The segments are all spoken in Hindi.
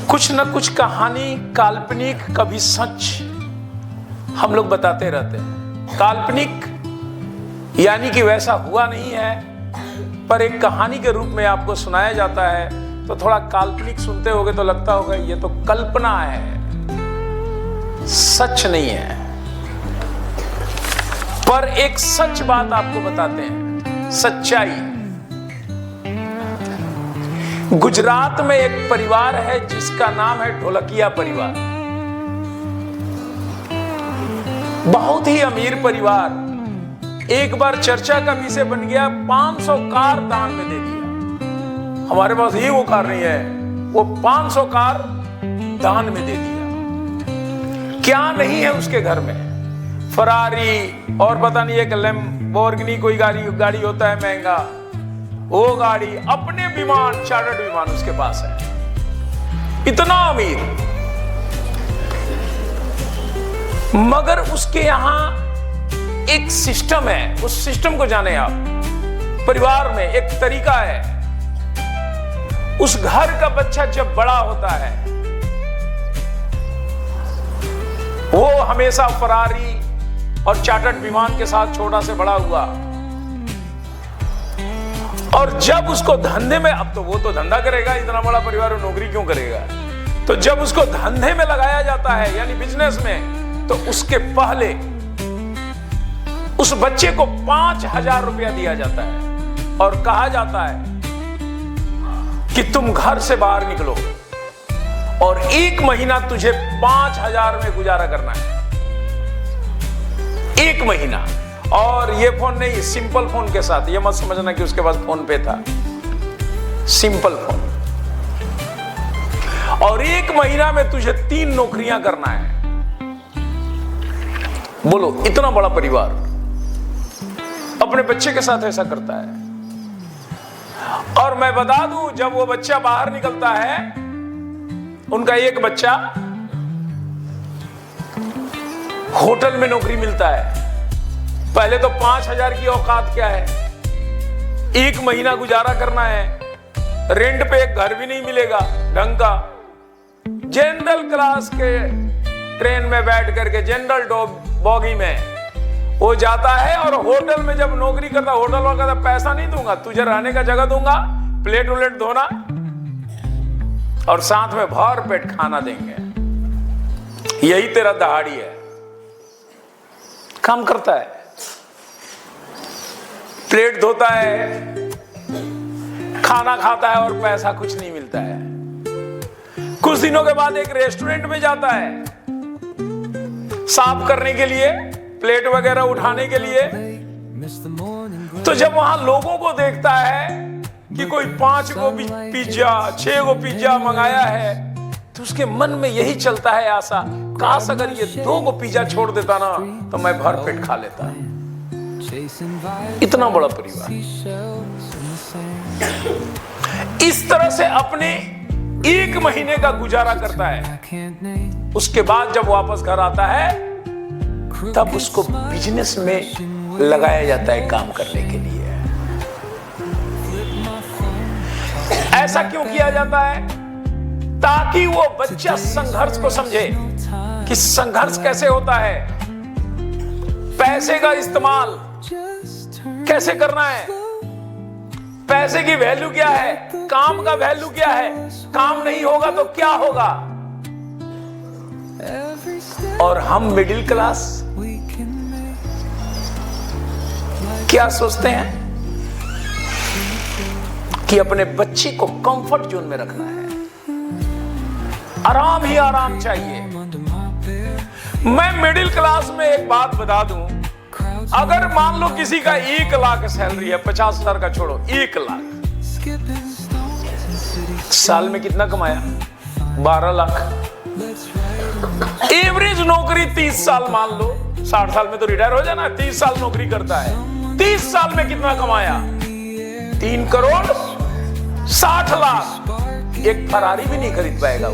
कुछ न कुछ कहानी काल्पनिक कभी सच हम लोग बताते रहते हैं। काल्पनिक यानी कि वैसा हुआ नहीं है, पर एक कहानी के रूप में आपको सुनाया जाता है, तो थोड़ा काल्पनिक सुनते होगे तो लगता होगा ये तो कल्पना है, सच नहीं है। पर एक सच बात आपको बताते हैं, सच्चाई। गुजरात में एक परिवार है जिसका नाम है ढोलकिया परिवार। बहुत ही अमीर परिवार। एक बार चर्चा का विषय बन गया, 500 कार दान में दे दिया। हमारे पास ही वो कार नहीं है, वो 500 कार दान में दे दिया। क्या नहीं है उसके घर में? फरारी और पता नहीं एक लैम्बोर्गिनी कोई गाड़ी होता है महंगा, वो गाड़ी, अपने विमान, चार्टर्ड विमान उसके पास है। इतना अमीर। मगर उसके यहां एक सिस्टम है, उस सिस्टम को जाने आप। परिवार में एक तरीका है, उस घर का बच्चा जब बड़ा होता है वो हमेशा फरारी और चार्टर्ड विमान के साथ छोटा से बड़ा हुआ, और जब उसको धंधे में, अब तो वो तो धंधा करेगा, इतना बड़ा परिवार वो नौकरी क्यों करेगा, तो जब उसको धंधे में लगाया जाता है यानी बिजनेस में, तो उसके पहले उस बच्चे को 5,000 रुपया दिया जाता है और कहा जाता है कि तुम घर से बाहर निकलो और 1 महीना तुझे 5,000 में गुजारा करना है। 1 महीना। और ये फोन नहीं, सिंपल फोन के साथ। ये मत समझना कि उसके पास फोन पे था, सिंपल फोन। और 1 महीना में तुझे 3 नौकरियां करना है। बोलो, इतना बड़ा परिवार अपने बच्चे के साथ ऐसा करता है। और मैं बता दूं, जब वो बच्चा बाहर निकलता है, उनका एक बच्चा होटल में नौकरी मिलता है। पहले तो 5,000 की औकात क्या है, 1 महीना गुजारा करना है, रेंट पे एक घर भी नहीं मिलेगा ढंग का। जनरल क्लास के ट्रेन में बैठ करके, जनरल बॉगी में वो जाता है, और होटल में जब नौकरी करता, होटल वाला कहता पैसा नहीं दूंगा, तुझे रहने का जगह दूंगा, प्लेट उलेट धोना और साथ में भर पेट खाना देंगे। यही तेरा दहाड़ी है। काम करता है, प्लेट धोता है, खाना खाता है, और पैसा कुछ नहीं मिलता है। कुछ दिनों के बाद एक रेस्टोरेंट में जाता है साफ करने के लिए, प्लेट वगैरह उठाने के लिए। तो जब वहां लोगों को देखता है कि कोई 5 को पिज्जा, 6 को पिज्जा मंगाया है, तो उसके मन में यही चलता है आशा, काश अगर ये 2 को पिज्जा छोड़ देता ना तो मैं भर पेट खा लेता। इतना बड़ा परिवार इस तरह से अपने 1 महीने का गुजारा करता है। उसके बाद जब वापस घर आता है, तब उसको बिजनेस में लगाया जाता है काम करने के लिए। ऐसा क्यों किया जाता है? ताकि वो बच्चा संघर्ष को समझे कि संघर्ष कैसे होता है, पैसे का इस्तेमाल कैसे करना है, पैसे की वैल्यू क्या है, काम का वैल्यू क्या है, काम नहीं होगा तो क्या होगा। और हम मिडिल क्लास क्या सोचते हैं कि अपने बच्चे को कंफर्ट जोन में रखना है, आराम ही आराम चाहिए। मैं मिडिल क्लास में एक बात बता दूं, अगर मान लो किसी का 1 लाख सैलरी है, 50,000 का छोड़ो, 1 लाख, साल में कितना कमाया? 12 लाख। एवरेज नौकरी 30 साल मान लो, 60 साल में तो रिटायर हो जाना, 30 साल नौकरी करता है, 30 साल में कितना कमाया? 3 करोड़ 60 लाख। एक फरारी भी नहीं खरीद पाएगा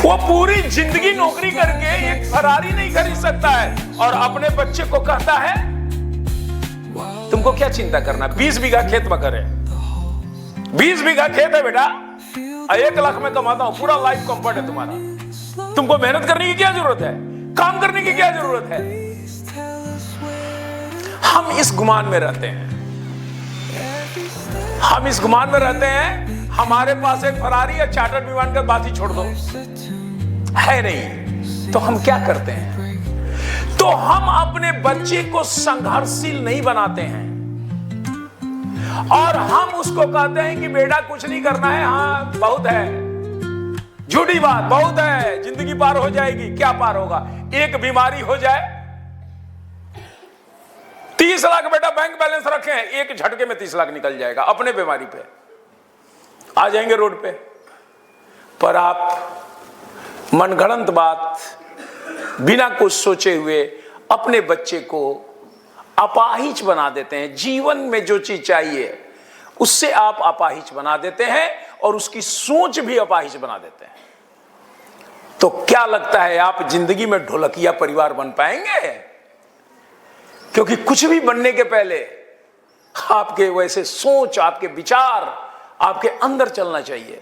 वो पूरी जिंदगी नौकरी करके एक फरारी नहीं खरीद सकता है। और अपने बच्चे को कहता है तुमको क्या चिंता करना, 20 बीघा खेत में करे, 20 बीघा खेत है बेटा, 1 लाख में कमाता हूं, पूरा लाइफ कंफर्ट है तुम्हारा, तुमको मेहनत करने की क्या जरूरत है, काम करने की क्या जरूरत है। हम इस गुमान में रहते हैं, हम इस गुमान में रहते हैं हमारे पास एक फरारी या चार्टर्ड विमान का बात ही छोड़ दो, है नहीं। तो हम क्या करते हैं, तो हम अपने बच्चे को संघर्षशील नहीं बनाते हैं और हम उसको कहते हैं कि बेटा कुछ नहीं करना है, हाँ बहुत है, झूठी बात, बहुत है, जिंदगी पार हो जाएगी। क्या पार होगा, एक बीमारी हो जाए, 30 लाख बेटा बैंक बैलेंस रखे हैं, एक झटके में 30 लाख निकल जाएगा, अपने बीमारी पे आ जाएंगे रोड पे। पर आप मनगढ़ंत बात बिना कुछ सोचे हुए अपने बच्चे को अपाहिज बना देते हैं। जीवन में जो चीज चाहिए उससे आप अपाहिज बना देते हैं और उसकी सोच भी अपाहिज बना देते हैं। तो क्या लगता है आप जिंदगी में ढोलकिया परिवार बन पाएंगे? क्योंकि कुछ भी बनने के पहले आपके वैसे सोच, आपके विचार आपके अंदर चलना चाहिए।